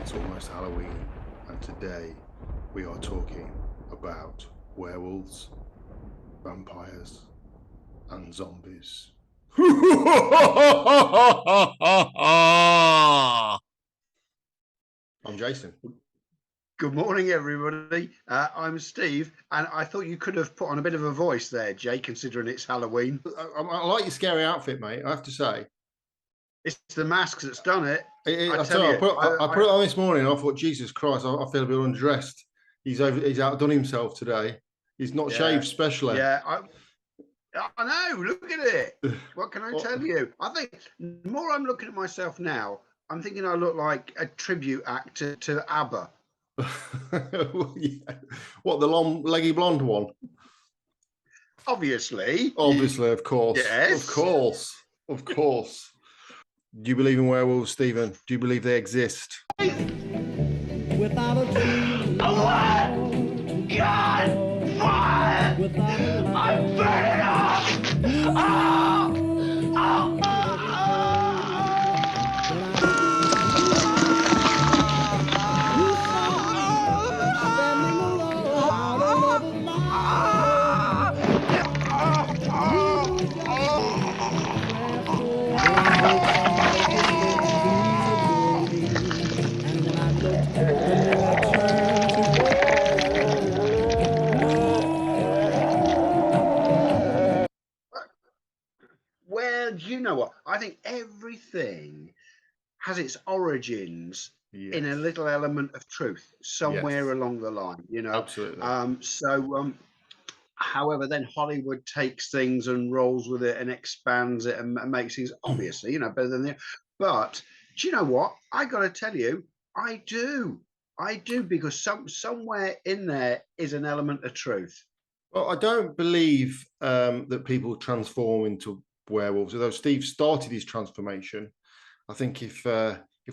It's almost Halloween, and today we are talking about werewolves, vampires, and zombies. I'm Jason. Good morning, everybody. I'm Steve, and I thought you could have put on a bit of a voice there, Jay, considering it's Halloween. I like your scary outfit, mate, I have to say. It's the masks that's done it. I put it on this morning and I thought, Jesus Christ, I feel a bit undressed. He's outdone himself today. He's not shaved specially. Yeah, I know. Look at it. What can I tell you? I think the more I'm looking at myself now, I'm thinking I look like a tribute act to ABBA. Yeah. What, the long, leggy blonde one? Obviously, of course. Yes. Of course. Do you believe in werewolves, Stephen? Do you believe they exist? Without a tree, What? God! Fire! I'm burning up! Oh! Oh! Well, you know what? I think everything has its origins in a little element of truth somewhere along the line, you know. Absolutely. However, then Hollywood takes things and rolls with it and expands it and makes things obviously, you know, better than the. But do you know what? I got to tell you, I do, because somewhere in there is an element of truth. Well, I don't believe that people transform into werewolves, although Steve started his transformation. I think if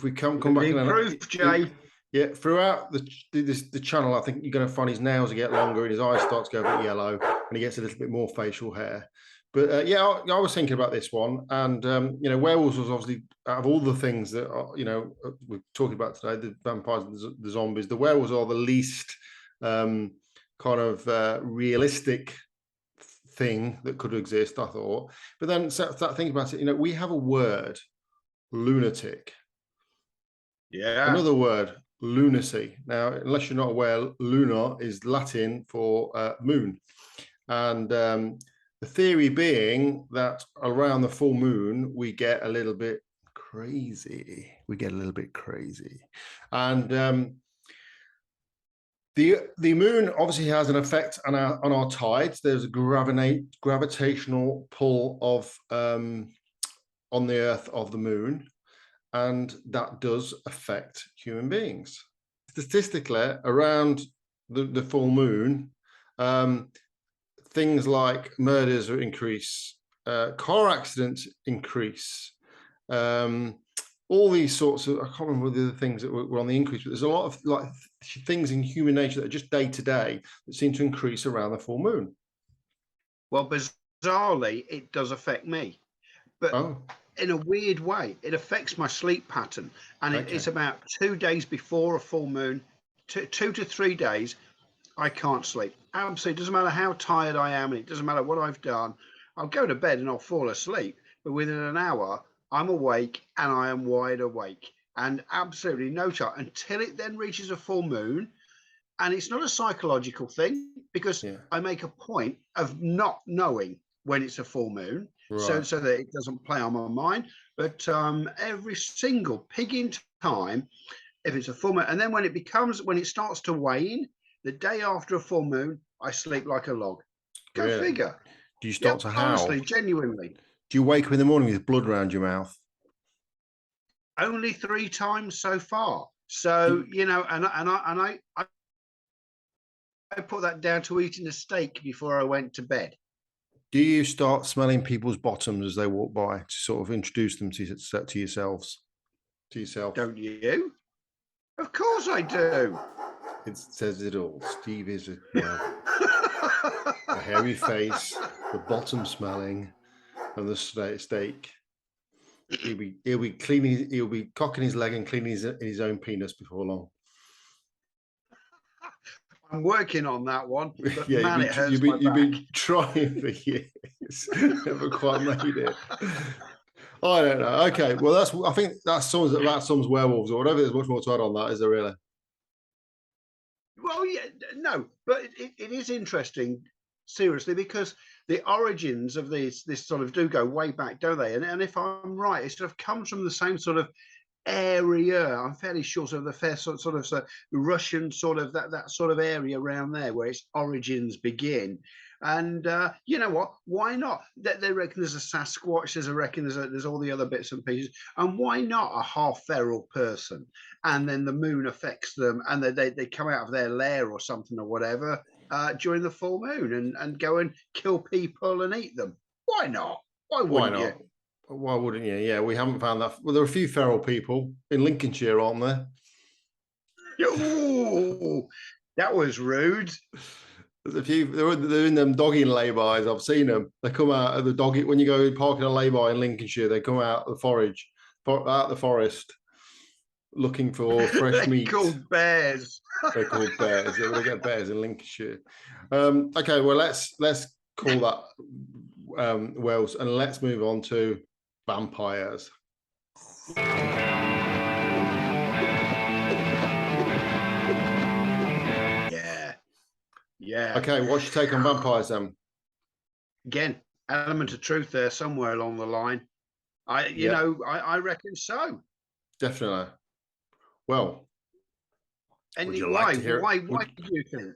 we come back and proof, Jay. Yeah, throughout the channel, I think you're going to find his nails get longer and his eyes start to go a bit yellow, and he gets a little bit more facial hair. But I was thinking about this one, and you know, werewolves was obviously, out of all the things that are, you know, we're talking about today, the vampires, the zombies, the werewolves are the least kind of realistic thing that could exist, I thought. But then start thinking about it, you know, we have a word, lunatic. Yeah. Another word, lunacy. Now, unless you're not aware, lunar is Latin for moon. And the theory being that around the full moon, we get a little bit crazy. And the moon obviously has an effect on our tides. There's a gravitational pull of on the Earth of the moon, and that does affect human beings. Statistically, around the full moon, things like murders increase, car accidents increase, all these sorts of, I can't remember the other things that were on the increase, but there's a lot of like things in human nature that are just day to day that seem to increase around the full moon. Well, bizarrely, it does affect me, but in a weird way. It affects my sleep pattern, and it's about 2 days before a full moon, 2 to 3 days, I can't sleep. Absolutely, doesn't matter how tired I am, and it doesn't matter what I've done. I'll go to bed and I'll fall asleep, but within an hour, I'm awake and I am wide awake, and absolutely no chance until it then reaches a full moon. And it's not a psychological thing, because I make a point of not knowing when it's a full moon, so that it doesn't play on my mind. But every single pigging time, if it's a full moon, and then when it starts to wane, the day after a full moon, I sleep like a log. Go figure. Do you start to howl? Honestly, genuinely. Do you wake up in the morning with blood around your mouth? Only 3 times so far. So, you know, and I put that down to eating a steak before I went to bed. Do you start smelling people's bottoms as they walk by to sort of introduce them to yourselves? To yourself? Don't you? Of course I do. It says it all. Steve is a hairy face, the bottom smelling, and the steak. he'll be cleaning, he'll be cocking his leg and cleaning his own penis before long. I'm working on that one, but Yeah, man, it hurts my back. you've been trying for years, never quite made it. I don't know. Okay, well, I think that sums Werewolves or whatever. There's much more to add on that, is there really? Well, yeah, no, but it is interesting, seriously, because the origins of this sort of do go way back, don't they? And if I'm right, it sort of comes from the same sort of area. I'm fairly sure of the fair sort of Russian sort of that sort of area around there where its origins begin. And you know what? Why not? They reckon there's a Sasquatch. There's a reckon there's all the other bits and pieces. And why not a half feral person? And then the moon affects them, and they come out of their lair or something or whatever during the full moon and go and kill people and eat them. Why not? Why wouldn't you? Why wouldn't you? Yeah, we haven't found that. Well, there are a few feral people in Lincolnshire, aren't there? Ooh, that was rude. There's a few. They're in them dogging laybys. I've seen them. They come out of the doggy when you go parking a lay-by in Lincolnshire. They come out of the forest, looking for fresh meat. They're called bears. They're called bears. Yeah, they get bears in Lincolnshire. Okay, well let's call that Wales, and let's move on to vampires. Yeah. Okay, what's your take on vampires then? Again, element of truth there somewhere along the line. I reckon so. Definitely. Well, and would you like to hear? Why do you think?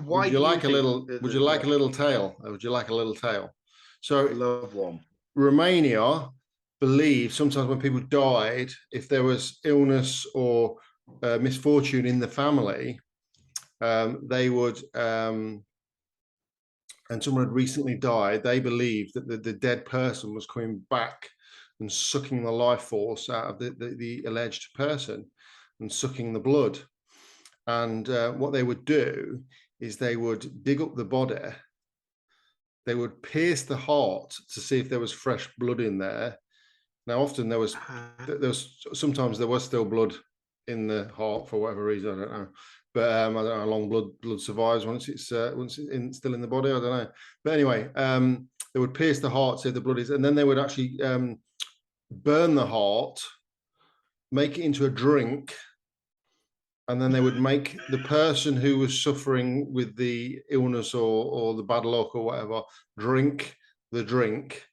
Would you like a little? Would you like a little tale? Would you like a little tale? So, I love one. Romania believed sometimes when people died, if there was illness or misfortune in the family, they would, and someone had recently died, they believed that the dead person was coming back and sucking the life force out of the alleged person and sucking the blood. And what they would do is they would dig up the body, they would pierce the heart to see if there was fresh blood in there. Now, often there was sometimes there was still blood in the heart for whatever reason, I don't know. But I don't know how long blood survives once it's still in the body. I don't know. But anyway, they would pierce the heart, see if the blood is, and then they would actually burn the heart, make it into a drink, and then they would make the person who was suffering with the illness or the bad luck or whatever drink the drink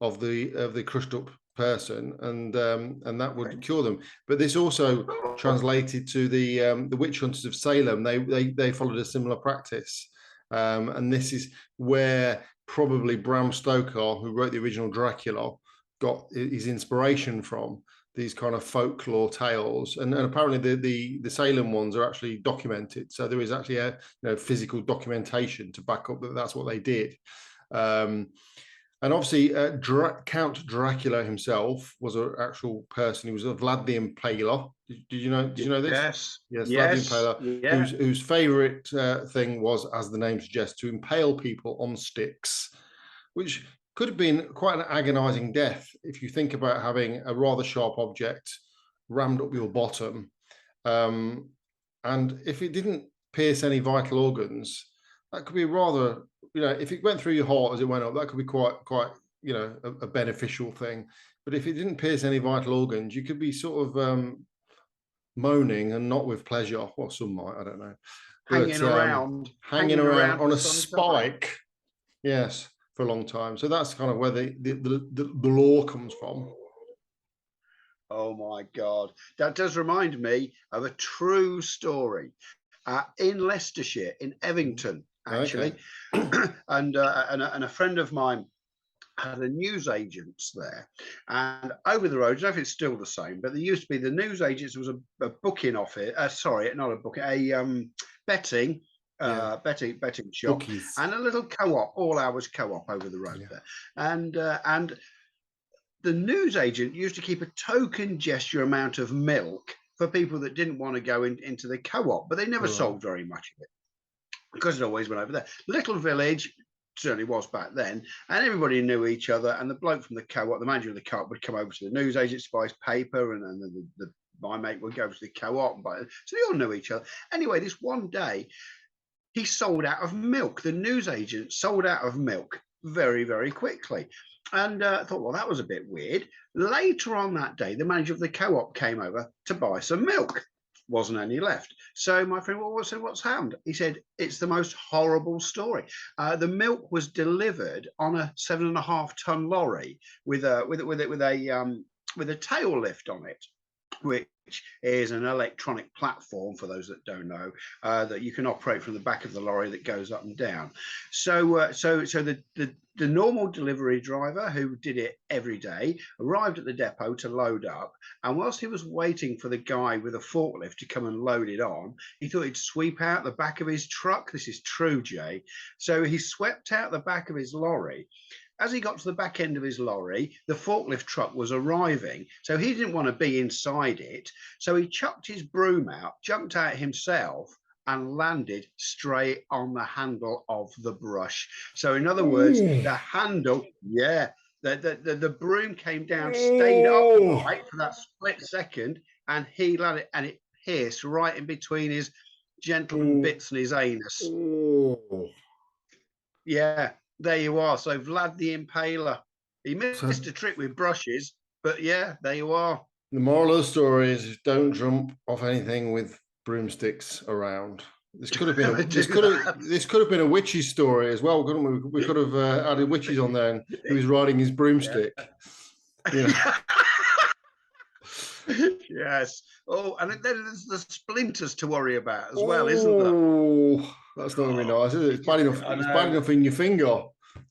of the crushed up person, and that would cure them. But this also translated to the witch hunters of Salem. They followed a similar practice, and this is where probably Bram Stoker, who wrote the original Dracula, got his inspiration from. These kind of folklore tales, and apparently the Salem ones are actually documented. So there is actually a physical documentation to back up that that's what they did. And obviously, Count Dracula himself was an actual person. He was a Vlad the Impaler. Did you know? Did you know this? Yes. Vlad the Impaler, whose favorite thing was, as the name suggests, to impale people on sticks, which could have been quite an agonizing death if you think about having a rather sharp object rammed up your bottom. And if it didn't pierce any vital organs, that could be rather, if it went through your heart as it went up, that could be quite a beneficial thing. But if it didn't pierce any vital organs, you could be sort of moaning and not with pleasure. Well, some might, I don't know. Hanging around on a spike. Yes. For a long time. So that's kind of where the lore comes from. Oh my God. That does remind me of a true story in Leicestershire, in Evington, actually. Okay. and a friend of mine had a newsagents there, and over the road, I don't know if it's still the same, but there used to be the newsagents was a booking office. Sorry, not a booking, a betting shop. Bookies. And a little co-op, all hours co-op over the road there. And the newsagent used to keep a token gesture amount of milk for people that didn't want to go into the co-op, but they never sold very much of it because it always went over there. Little village, certainly was back then, and everybody knew each other. And the bloke from the co-op, the manager of the co-op, would come over to the newsagent to buy his paper, and then my mate would go to the co-op and buy it. So they all knew each other. Anyway, this one day, he sold out of milk. The newsagent sold out of milk very, very quickly. And I thought, well, that was a bit weird. Later on that day, the manager of the co-op came over to buy some milk. Wasn't any left. So my friend, well, what's happened? He said, it's the most horrible story. The milk was delivered on a 7.5-ton lorry with a tail lift on it, which is an electronic platform, for those that don't know, that you can operate from the back of the lorry that goes up and down. So the normal delivery driver, who did it every day, arrived at the depot to load up, and whilst he was waiting for the guy with a forklift to come and load it on, he thought he'd sweep out the back of his truck. This is true, Jay. So he swept out the back of his lorry. As he got to the back end of his lorry, the forklift truck was arriving, so he didn't want to be inside it. So he chucked his broom out, jumped out himself, and landed straight on the handle of the brush. So in other words, the handle, the broom came down, stayed upright for that split second, and he landed, and it pierced right in between his gentleman bits and his anus. Yeah. There you are. So Vlad the Impaler. He missed a trick with brushes, but yeah, there you are. The moral of the story is don't jump off anything with broomsticks around. This could have been this could have been a witch's story as well, couldn't we? We could have added witches on there, and he was riding his broomstick. You know. Yes. Oh, and then there's the splinters to worry about as well, isn't there? Oh, that's not going to be nice, is it? It's bad enough. It's bad enough in your finger.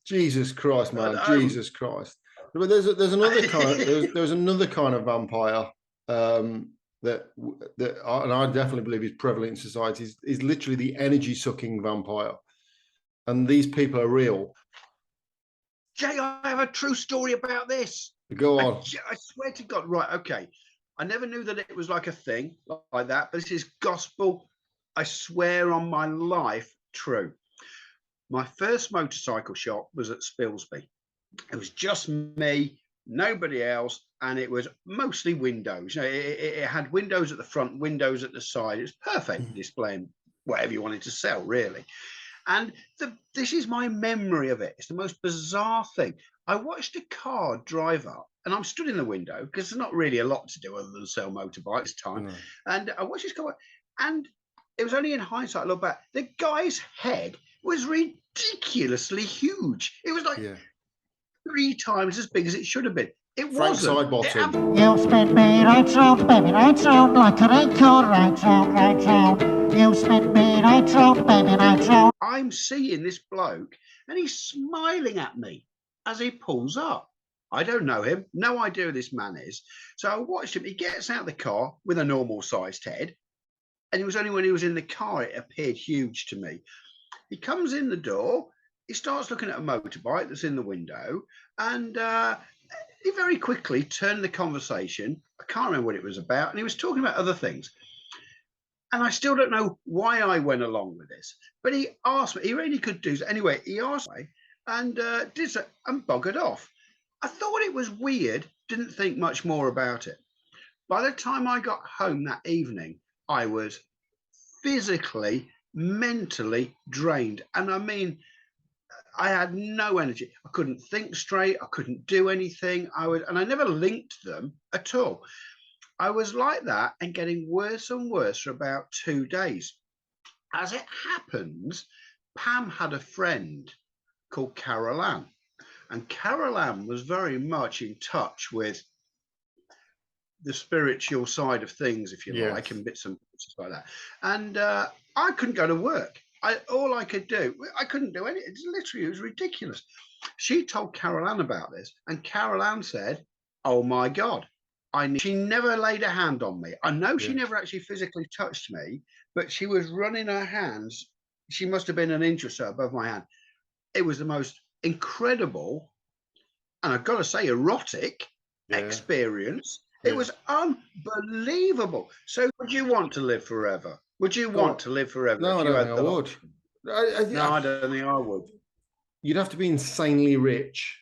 Jesus Christ, man! Jesus Christ! But there's another kind. There's another kind of vampire that and I definitely believe is prevalent in society. Is literally the energy sucking vampire, and these people are real. Jay, I have a true story about this. Go on. I swear to God. Right. Okay. I never knew that it was like a thing like that, but this is gospel. I swear on my life, true. My first motorcycle shop was at Spilsby. It was just me, nobody else, and it was mostly windows. You know, it had windows at the front, windows at the side. It was perfect for displaying whatever you wanted to sell, really. And this is my memory of it. It's the most bizarre thing. I watched a car drive up, and I'm stood in the window because there's not really a lot to do other than sell motorbikes this time. And I watched this car, and it was only in hindsight I look back. The guy's head was ridiculously huge. It was like 3 times as big as it should have been. It wasn't. Sidebottom. You spin me right round, baby, right round, like an acorn, right round, right round. You spin me right round, baby, right round. I'm seeing this bloke, and he's smiling at me as he pulls up. I don't know him, no idea who this man is. So I watched him. He gets out of the car with a normal sized head, and it was only when he was in the car it appeared huge to me. He comes in the door, he starts looking at a motorbike that's in the window, and he very quickly turned the conversation. I can't remember what it was about, and he was talking about other things. And I still don't know why I went along with this, but he asked me, he really could do so. Anyway, he asked me and did so and buggered off. I thought it was weird, didn't think much more about it. By the time I got home that evening, I was physically, mentally drained. And I mean, I had no energy. I couldn't think straight. I couldn't do anything. And I never linked them at all. I was like that and getting worse and worse for about 2 days. As it happens, Pam had a friend called Carol Ann. And Carol Ann was very much in touch with the spiritual side of things, if you like, and bits and pieces like that. And I couldn't go to work. All I could do, I couldn't do anything. It was ridiculous. She told Carol Ann about this, and Carol Ann said, "Oh my God." She never laid a hand on me. I know she never actually physically touched me, but she was running her hands. She must have been an inch or so above my hand. It was the most incredible, and I've got to say, erotic experience. It was unbelievable. So would you want to live forever? Would you want to live forever? No, I don't think I would. No, I don't think I would. you'd have to be insanely rich.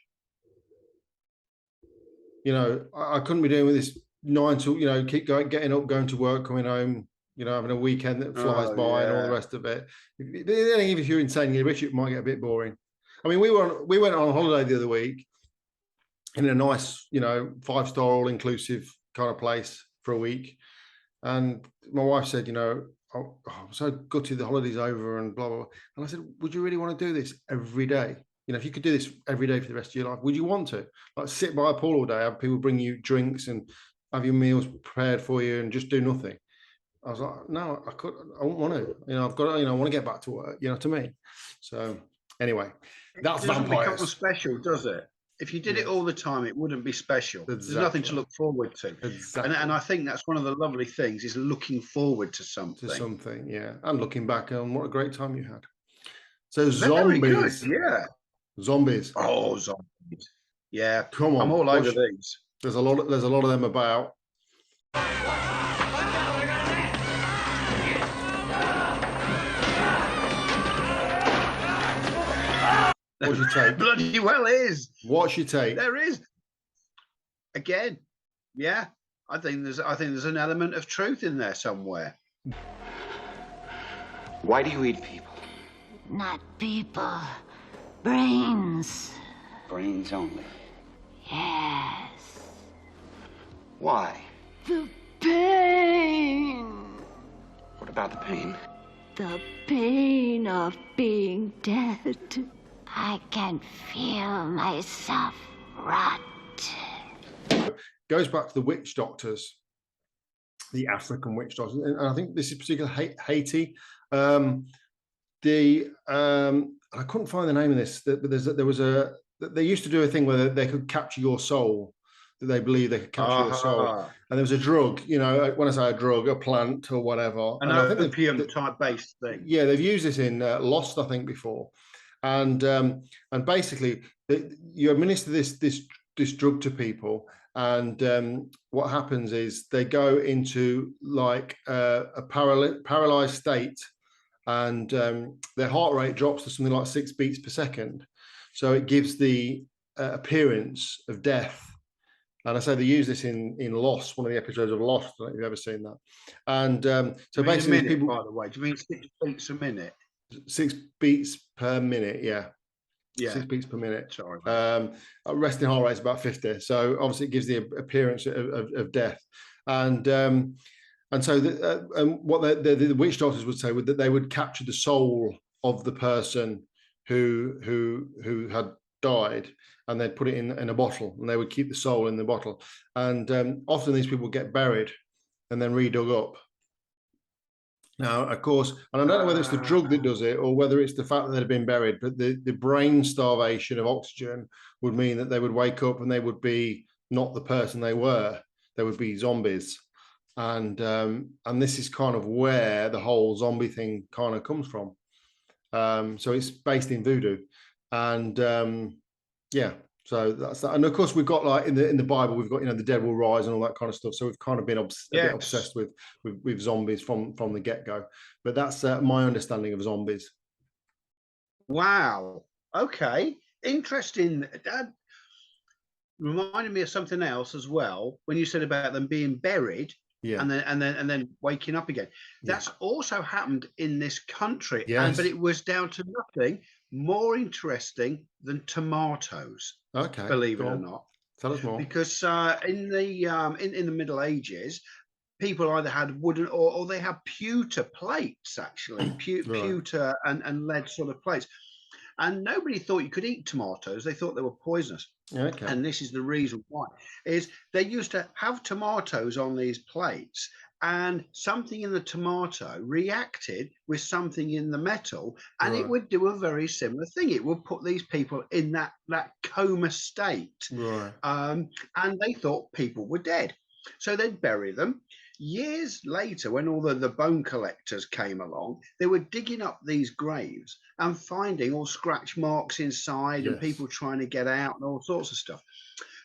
You know, I couldn't be doing with this 9 to, you know, keep going, getting up, going to work, coming home, you know, having a weekend that flies by and all the rest of it. If you're insanely rich, it might get a bit boring. I mean, we went on holiday the other week in a nice, you know, 5-star all-inclusive kind of place for a week. And my wife said, you know, oh, I'm so gutted the holiday's over and blah, blah, blah. And I said, would you really want to do this every day? You know, if you could do this every day for the rest of your life, would you want to? Like sit by a pool all day, have people bring you drinks and have your meals prepared for you and just do nothing? I was like, no, I wouldn't want to. You know, I've got to, you know, I want to get back to work, you know what I mean? So anyway, that's it doesn't vampires. become special, does it? If you did it all the time, it wouldn't be special. Exactly. There's nothing to look forward to. Exactly. And I think that's one of the lovely things is looking forward to something. To something, yeah. And looking back on what a great time you had. So Very zombies. good, yeah. Zombies. Oh, zombies. Yeah. Come on. I'm all over these. There's a lot of them about. What's your take? Bloody well is. What's your take? There is. Again, yeah. I think there's an element of truth in there somewhere. Why do you eat people? Not people. Brains. Brains only. Yes. Why? The pain. What about the pain? The pain of being dead. I can feel myself rot. Goes back to the witch doctors, the African witch doctors, and I think this is particularly Haiti. I couldn't find the name of this. They used to do a thing where they could capture your soul. That they believe they could capture your soul, and there was a drug. You know, when I say a drug, a plant or whatever. An opium type based thing. Yeah, they've used this in Lost, I think, before, and basically you administer this drug to people. And what happens is they go into like a paralyzed state, and their heart rate drops to something like 6 beats per second. So it gives the appearance of death. And I say they use this in Lost, one of the episodes of Lost. I don't know if you've ever seen that. And so basically, minute, people. By the way, do you mean 6 beats a minute? 6 beats per minute, yeah. Yeah. 6 beats per minute. Sorry. Resting heart rate is about 50. So obviously it gives the appearance of death. And so what the witch doctors would say would that they would capture the soul of the person who had died, and they'd put it in a bottle, and they would keep the soul in the bottle. And often these people get buried and then redug up. Now, of course, and I don't know whether it's the drug that does it or whether it's the fact that they've been buried, but the brain starvation of oxygen would mean that they would wake up and they would be not the person they were. They would be zombies. And this is kind of where the whole zombie thing kind of comes from. So it's based in voodoo. And yeah, so that's that. And of course, we've got like in the Bible, we've got, you know, the dead will rise and all that kind of stuff. So we've kind of been a bit obsessed with zombies from the get-go. But that's my understanding of zombies. Wow. Okay. Interesting. That reminded me of something else as well when you said about them being buried. Yeah. And then waking up again. That's also happened in this country. Yes. But it was down to nothing more interesting than tomatoes. Okay. Believe it or not. Tell us more. Because in the Middle Ages, people either had wooden or they had pewter plates, actually, pewter and lead sort of plates. And nobody thought you could eat tomatoes. They thought they were poisonous. Okay. And this is the reason why. Is they used to have tomatoes on these plates, and something in the tomato reacted with something in the metal, and it would do a very similar thing. It would put these people in that coma state. Right. And they thought people were dead. So they'd bury them. Years later, when all the bone collectors came along, they were digging up these graves and finding all scratch marks inside and people trying to get out and all sorts of stuff.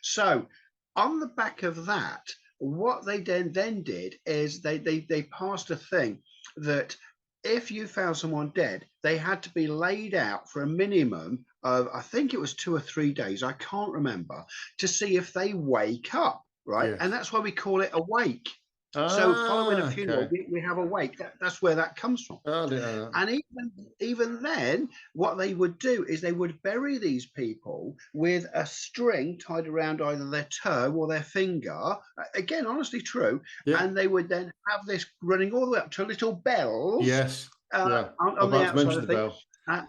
So on the back of that, what they then did is they passed a thing that if you found someone dead, they had to be laid out for a minimum of, I think it was 2 or 3 days, I can't remember, to see if they wake up, right? Yes. And that's why we call it a wake. So following a funeral, okay. we have a wake. That's where that comes from. I didn't know that. And even then, what they would do is they would bury these people with a string tied around either their toe or their finger. Again, honestly true. Yeah. And they would then have this running all the way up to little bells. Yes. Yeah. On the outside of the thing. Bell.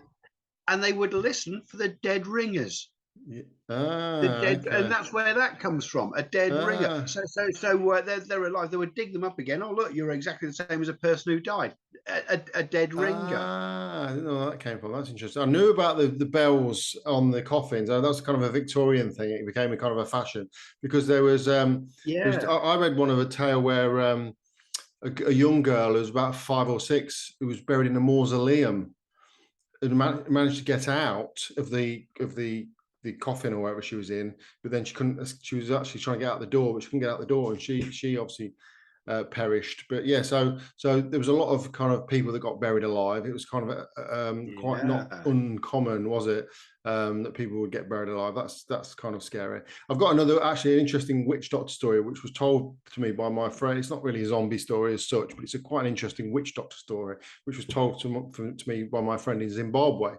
And they would listen for the dead ringers. Yeah. Okay. And that's where that comes from, a dead ringer. So they're alive. They would dig them up again. Oh, look, you're exactly the same as a person who died. A dead ringer. I didn't know where that came from. That's interesting. I knew about the bells on the coffins. That's kind of a Victorian thing. It became a kind of a fashion because there was. I read one of a tale where a young girl who was about 5 or 6 who was buried in a mausoleum and managed to get out of the coffin or wherever she was in, but then she couldn't. She was actually trying to get out the door, but she couldn't get out the door, and she obviously perished. But yeah, so there was a lot of kind of people that got buried alive. It was kind of quite not uncommon, was it, that people would get buried alive? That's kind of scary. I've got another actually an interesting witch doctor story, which was told to me by my friend. It's not really a zombie story as such, but it's a quite an interesting witch doctor story, which was told to me by my friend in Zimbabwe.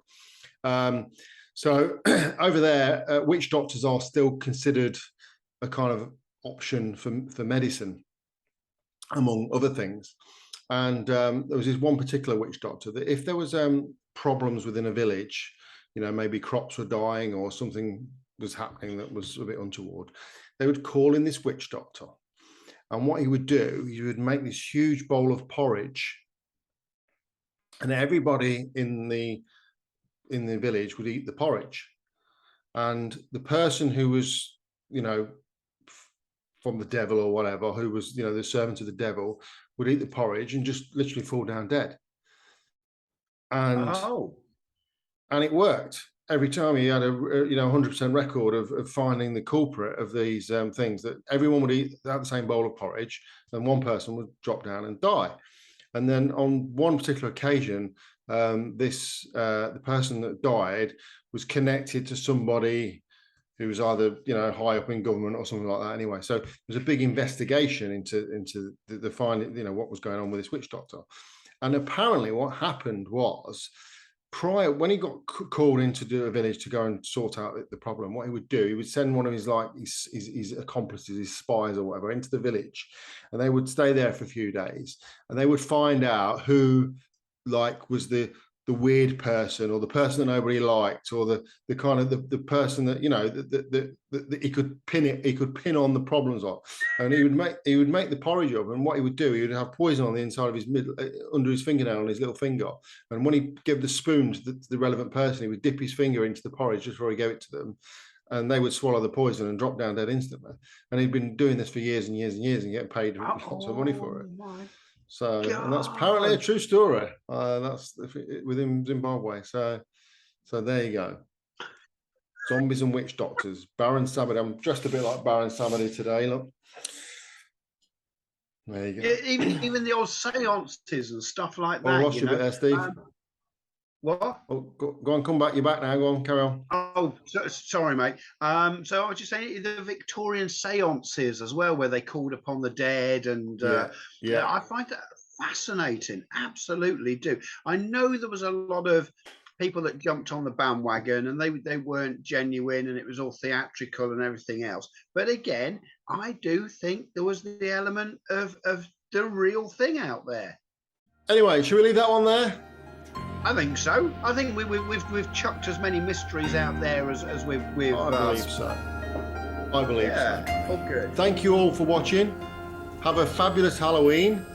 So over there, witch doctors are still considered a kind of option for medicine, among other things. And there was this one particular witch doctor that if there was problems within a village, maybe crops were dying or something was happening that was a bit untoward, they would call in this witch doctor. And what he would do, he would make this huge bowl of porridge, and everybody in the village would eat the porridge, and the person who was from the devil or whatever, who was the servant of the devil, would eat the porridge and just literally fall down dead. And it worked every time. He had a 100% record of finding the culprit of these things, that everyone would have the same bowl of porridge and one person would drop down and die. And then on one particular occasion, the person that died was connected to somebody who was either high up in government or something like that. Anyway, so there was a big investigation into the finding, what was going on with this witch doctor. And apparently, what happened was, when he got called into a village to go and sort out the problem, what he would do, he would send one of his accomplices, his spies or whatever, into the village, and they would stay there for a few days, and they would find out who was the weird person, or the person that nobody liked, or the kind of the person that that he could pin on the problems on. And he would make the porridge up, and what he would do, he would have poison on the inside of his under his fingernail, on his little finger, and when he gave the spoon to the relevant person, he would dip his finger into the porridge just before he gave it to them, and they would swallow the poison and drop down dead instantly. And he'd been doing this for years and years and years and getting paid lots of money for it. So, and that's apparently a true story. That's within Zimbabwe. So there you go. Zombies and witch doctors. Baron Samedi. I'm dressed a bit like Baron Samedi today. Look. There you go. Even the old seances and stuff like that. I lost you a bit there, Steve. What? Oh, go on, come back. You're back now. Go on, carry on. Oh, sorry, mate. So I was just saying the Victorian seances as well, where they called upon the dead, and I find that fascinating. Absolutely do. I know there was a lot of people that jumped on the bandwagon, and they weren't genuine, and it was all theatrical and everything else. But again, I do think there was the element of the real thing out there. Anyway, should we leave that one there? I think so. I think we've chucked as many mysteries out there as we've. I believe so. I believe so. Oh, good. Thank you all for watching. Have a fabulous Halloween.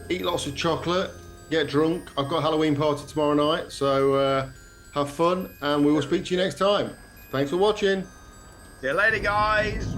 Eat lots of chocolate. Get drunk. I've got a Halloween party tomorrow night, so have fun, and we will speak to you next time. Thanks for watching. See you later, guys.